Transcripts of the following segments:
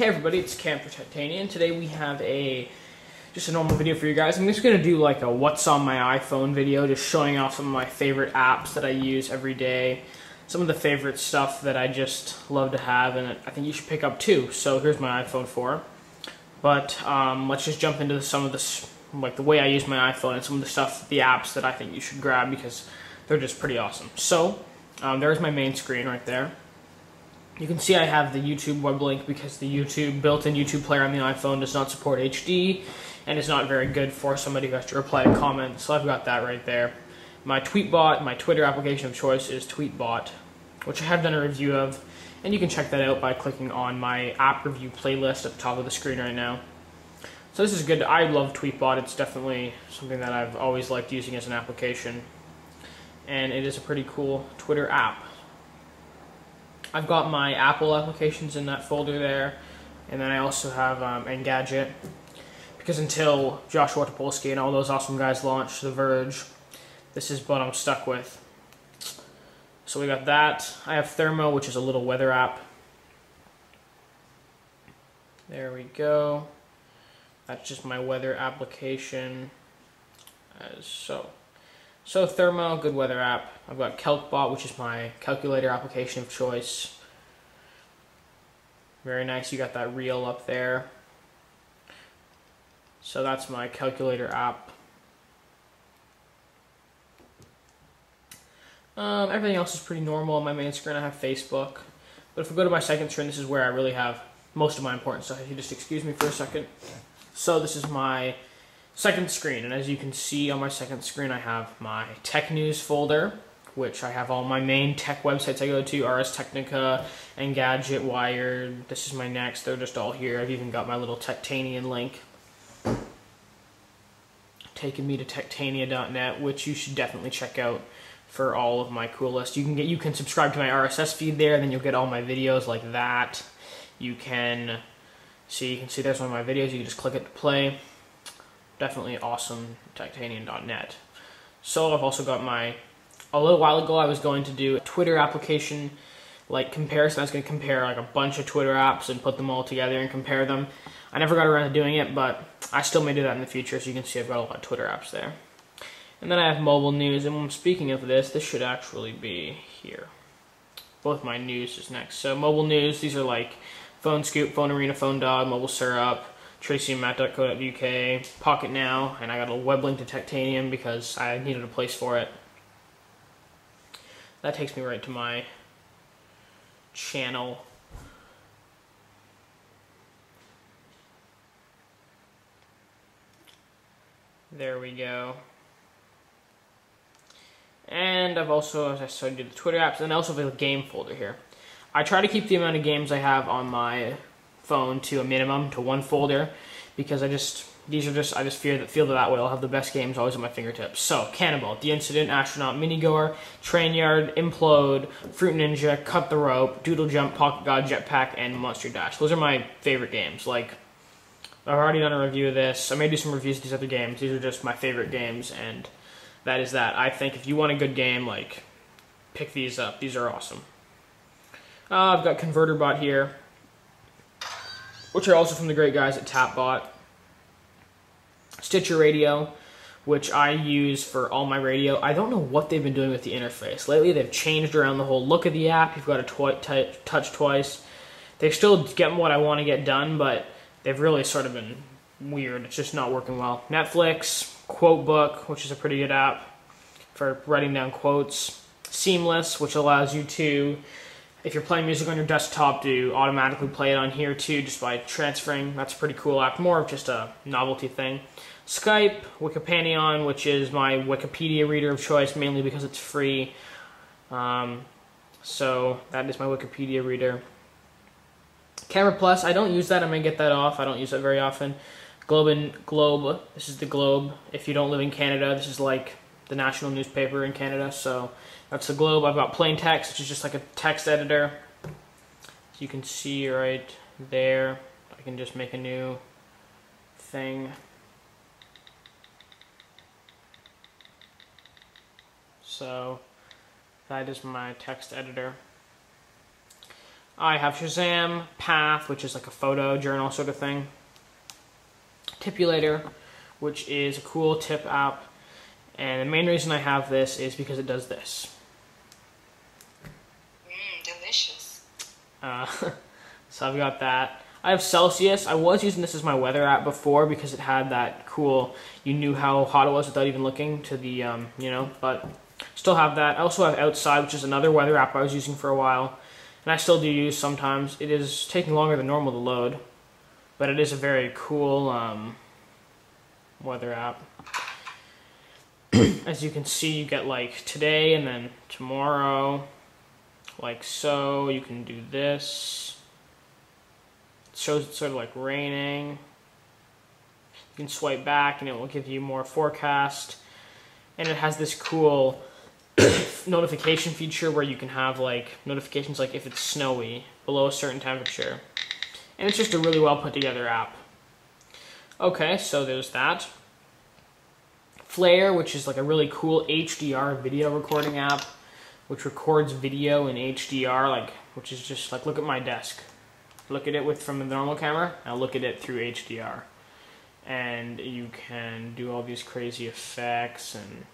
Hey everybody, it's Cam for Techtainian. Today we have just a normal video for you guys. I'm just going to do like a what's on my iPhone video, just showing off some of my favorite apps that I use every day, some of the favorite stuff that I just love to have and I think you should pick up too. So here's my iPhone 4. But let's just jump into some of this, like the way I use my iPhone and some of the stuff, the apps that I think you should grab because they're just pretty awesome. So there's my main screen right there. You can see I have the YouTube web link because the built-in YouTube player on the iPhone does not support HD and is not very good for somebody who has to reply to comments. So I've got that right there. My Tweetbot, my Twitter application of choice is Tweetbot, which I have done a review of, and you can check that out by clicking on my app review playlist at the top of the screen right now. So this is good. I love Tweetbot. It's definitely something that I've always liked using as an application, and it is a pretty cool Twitter app. I've got my Apple applications in that folder there, and then I also have Engadget, because until Joshua Topolsky and all those awesome guys launch The Verge, this is what I'm stuck with. So we got that. I have Thermo, which is a little weather app. There we go. That's just my weather application. So Thermo, good weather app. I've got CalcBot, which is my calculator application of choice. Very nice, you got that reel up there. So that's my calculator app. Everything else is pretty normal. On my main screen I have Facebook. But if we go to my second screen, this is where I really have most of my important stuff. If you just excuse me for a second. So this is my second screen, and as you can see on my second screen I have my tech news folder, which I have all my main tech websites I go to, Ars Technica, Engadget, Wired. This is my next, they're just all here. I've even got my little Techtainian link taking me to Techtainia.net, which you should definitely check out for all of my cool lists. You can subscribe to my RSS feed there, then you'll get all my videos like that. You can see there's one of my videos, you can just click it to play. Definitely awesome, Techtainian.net. So I've also got a little while ago I was going to do a Twitter application like comparison. I was going to compare like a bunch of Twitter apps and put them all together and compare them. I never got around to doing it, but I still may do that in the future. So you can see I've got a lot of Twitter apps there. And then I have mobile news, and when I'm speaking of this should actually be here. Both my news is next. So mobile news, these are like Phone Scoop, Phone Arena, Phone Dog, Mobile Syrup, TracyandMatt.co.uk, Pocket Now, and I got a web link to Techtainian because I needed a place for it. That takes me right to my channel. There we go. And I've also, as I said, did the Twitter apps, and I also have a game folder here. I try to keep the amount of games I have on my phone to a minimum, to one folder, because I just feel that way I'll have the best games always at my fingertips. So Canabalt, The Incident, Astronaut, Minigore, Trainyard, Implode, Fruit Ninja, Cut the Rope, DoodleJump, Pocket God, Jetpack, and Monster Dash. Those are my favorite games. Like, I've already done a review of this. I may do some reviews of these other games. These are just my favorite games, and that is that. I think if you want a good game, like, pick these up. These are awesome. I've got ConverterBot here, which are also from the great guys at Tapbot. Stitcher Radio, which I use for all my radio. I don't know what they've been doing with the interface. Lately they've changed around the whole look of the app. You've got to touch twice. They're still getting what I want to get done, but they've really sort of been weird. It's just not working well. Netflix, QuoteBook, which is a pretty good app for writing down quotes. Seamless, which allows you to, if you're playing music on your desktop, to automatically play it on here too, just by transferring. That's a pretty cool app, more of just a novelty thing. Skype, Wikipanion, which is my Wikipedia reader of choice, mainly because it's free. So that is my Wikipedia reader. Camera Plus, I don't use that. I may get that off. I don't use that very often. Globe, this is the Globe. If you don't live in Canada, this is like the national newspaper in Canada, so that's the Globe. I've got Plain Text, which is just like a text editor. As you can see right there, I can just make a new thing. So that is my text editor. I have Shazam, Path, which is like a photo journal sort of thing, Tipulator, which is a cool tip app, and the main reason I have this is because it does this. Delicious. So I've got that. I have Celsius. I was using this as my weather app before because it had that cool, you knew how hot it was without even looking to the, you know, but still have that. I also have Outside, which is another weather app I was using for a while, and I still do use sometimes. It is taking longer than normal to load, but it is a very cool weather app. As you can see, you get like today and then tomorrow, like so. You can do this. It shows it's sort of like raining. You can swipe back and it will give you more forecast. And it has this cool notification feature where you can have like notifications like if it's snowy below a certain temperature. And it's just a really well put together app. Okay, so there's that. Flare, which is like a really cool HDR video recording app, which records video in HDR, like, which is just like, look at my desk. Look at it from the normal camera, and look at it through HDR. And you can do all these crazy effects, and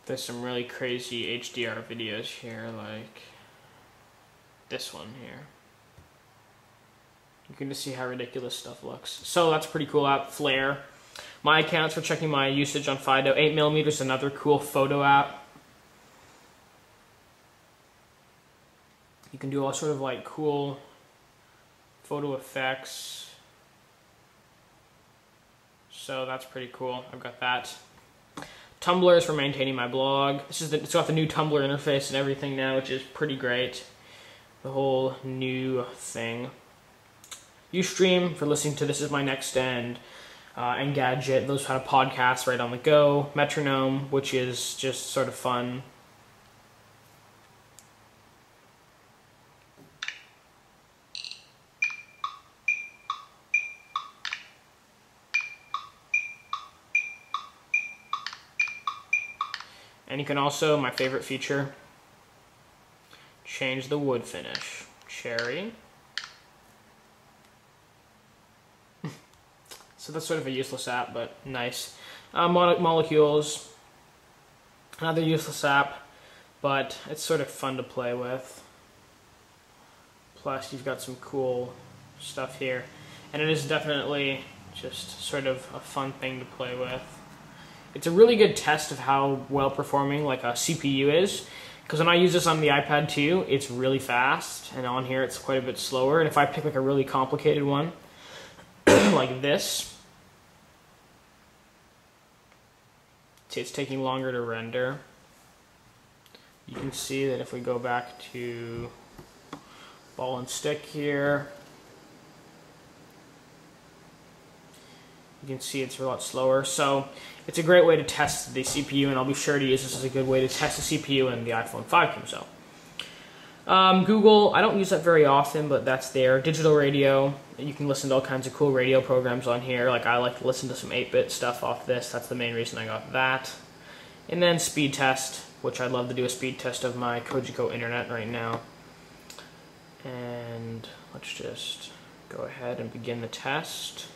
there's some really crazy HDR videos here, like this one here. You can just see how ridiculous stuff looks. So that's a pretty cool app, Flare. My accounts for checking my usage on Fido. 8mm is another cool photo app. You can do all sort of like cool photo effects. So that's pretty cool. I've got that. Tumblr is for maintaining my blog. It's got the new Tumblr interface and everything now, which is pretty great. The whole new thing. Ustream for listening to This Is My Next and Engadget, those kind of podcasts right on the go. Metronome, which is just sort of fun. And you can also, my favorite feature, change the wood finish. Cherry. So that's sort of a useless app, but nice. Molecules, another useless app, but it's sort of fun to play with. Plus, you've got some cool stuff here. And it is definitely just sort of a fun thing to play with. It's a really good test of how well performing like a CPU is. Because when I use this on the iPad 2, it's really fast, and on here it's quite a bit slower. And if I pick like a really complicated one, like this, see it's taking longer to render. You can see that if we go back to ball and stick here, you can see it's a lot slower. So it's a great way to test the CPU, and I'll be sure to use this as a good way to test the CPU when the iPhone 5 comes out. Google, I don't use that very often, but that's there. Digital radio, you can listen to all kinds of cool radio programs on here. Like I like to listen to some 8-bit stuff off this. That's the main reason I got that. And then speed test, which I'd love to do a speed test of my Kojiko internet right now. And let's just go ahead and begin the test.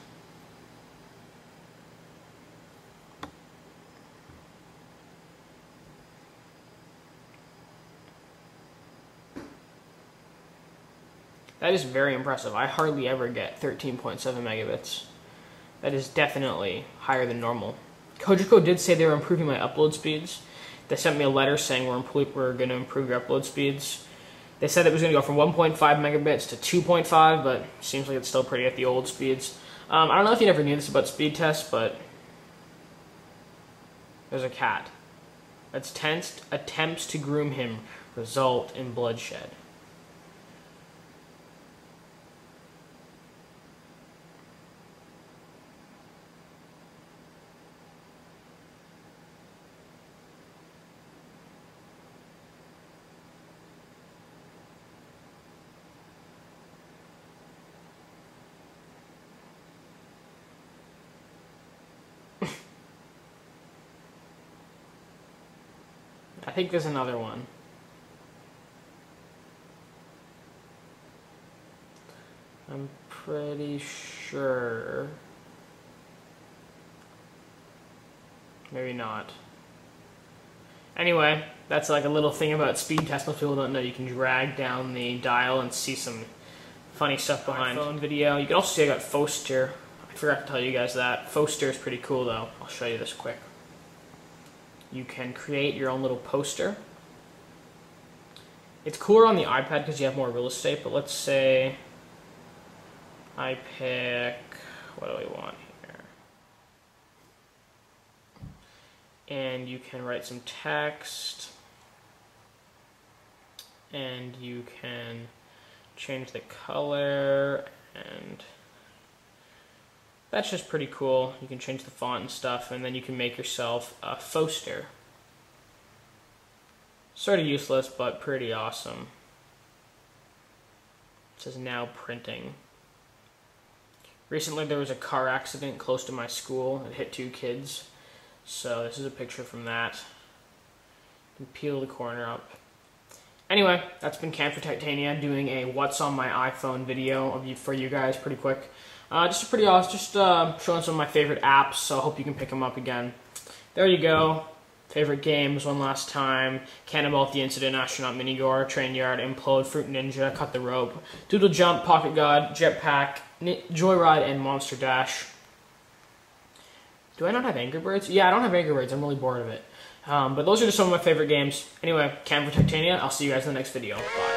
That is very impressive. I hardly ever get 13.7 megabits. That is definitely higher than normal. Kojiko did say they were improving my upload speeds. They sent me a letter saying we're going to improve your upload speeds. They said it was going to go from 1.5 megabits to 2.5, but it seems like it's still pretty at the old speeds. I don't know if you ever knew this about speed tests, but there's a cat. Attempts to groom him result in bloodshed. I think there's another one. I'm pretty sure. Maybe not. Anyway, that's like a little thing about speed test. Most people don't know you can drag down the dial and see some funny stuff behind. iPhone video. You can also see I got Foster. I forgot to tell you guys that. Foster is pretty cool though. I'll show you this quick. You can create your own little poster. It's cooler on the iPad because you have more real estate, but let's say I pick, what do we want here? And you can write some text, and you can change the color, and that's just pretty cool. You can change the font and stuff, and then you can make yourself a Foster. Sort of useless, but pretty awesome. It says now printing. Recently there was a car accident close to my school. It hit 2 kids. So this is a picture from that. You can peel the corner up. Anyway, that's been Cam for Techtainian doing a what's on my iPhone video for you guys pretty quick. Just pretty awesome, just showing some of my favorite apps, so I hope you can pick them up again. There you go. Favorite games one last time: Canabalt, The Incident, Astronaut, Minigore, Trainyard, Implode, Fruit Ninja, Cut the Rope, DoodleJump, Pocket God, Jetpack, Joyride, and Monster Dash. Do I not have Angry Birds? Yeah, I don't have Angry Birds. I'm really bored of it. But those are just some of my favorite games. Anyway, Cam for Techtainian. I'll see you guys in the next video. Bye.